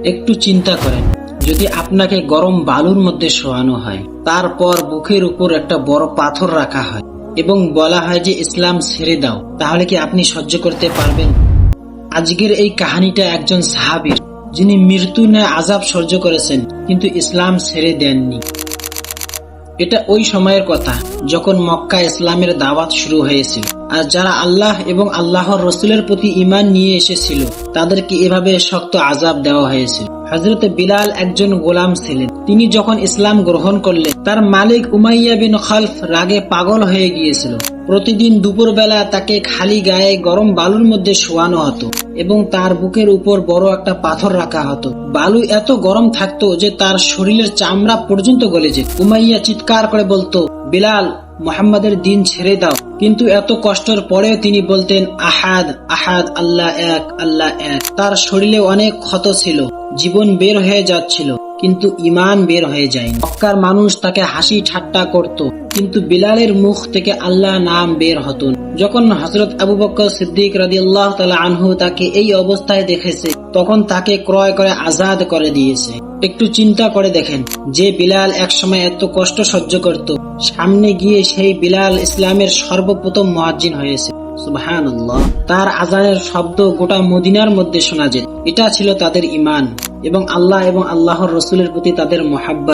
একটু চিন্তা করেন, যদি আপনাকে গরম বালুর মধ্যে শোয়ানো হয়, তারপর বুকের উপর একটা বড় পাথর রাখা হয় এবং বলা হয় যে ইসলাম ছেড়ে দাও, তাহলে কি আপনি সহ্য করতে পারবেন? আজকের এই কাহিনীটা একজন সাহাবীর, যিনি মৃত্যু ন্যায় আযাব সহ্য করেছেন কিন্তু ইসলাম ছেড়ে দেননি। এটা ওই সময়ের কথা যখন মক্কা ইসলামের দাওয়াত শুরু হয়েছিল, আর যারা আল্লাহ এবং আল্লাহর রসুলের প্রতি ঈমান নিয়ে এসেছিল তাদেরকে এভাবে শক্ত আযাব দেওয়া হয়েছিল। হযরত বিলাল একজন গোলাম ছিলেন। তিনি যখন ইসলাম গ্রহণ করলেন, তার মালিক উমাইয়া বিন খালফ রাগে পাগল হয়ে গিয়েছিল। প্রতিদিন দুপুরবেলা তাকে খালি গায়ে গরম বালুর মধ্যে শোয়ানো হতো এবং তার বুকের উপর বড় একটা পাথর রাখা হতো। বালু এত গরম থাকতো যে তার শরীরের চামড়া পর্যন্ত গলে যেত। উমাইয়া চিৎকার করে বলতো, বিলাল, মুহাম্মাদের দিন ছেড়ে দাও। কিন্তু এত কষ্টের পরেও তিনি বলতেন, আহাদ আহাদ, আল্লাহ এক, আল্লাহ এক। তার শরীরে অনেক ক্ষত ছিল, জীবন বের হয়ে যাচ্ছিল, কিন্তু ঈমান বের হয়ে যায়নি। মক্কার মানুষ তাকে হাসি ঠাট্টা করত, কিন্তু বিলালের মুখ থেকে আল্লাহ নাম বের হতো না। যখন হযরত আবু বকর সিদ্দিক রাদিয়াল্লাহু তাআলা আনহু তাকে এই অবস্থায় দেখেছে, তখন তাকে ক্রয় করে আজাদ করে দিয়েছে। একটু চিন্তা করে দেখেন, যে বিলাল একসময় এত কষ্ট সহ্য করত, সামনে গিয়ে সেই বিলাল ইসলামের সর্বপ্রথম মুয়াজ্জিন হয়েছে। সুবহানাল্লাহ। তার আজানের শব্দ গোটা মদিনার মধ্যে শোনা যেত। এটা ছিল তাদের ঈমান এবং আল্লাহ এবং আল্লাহর রসুলের প্রতি তাদের মহাব্বত।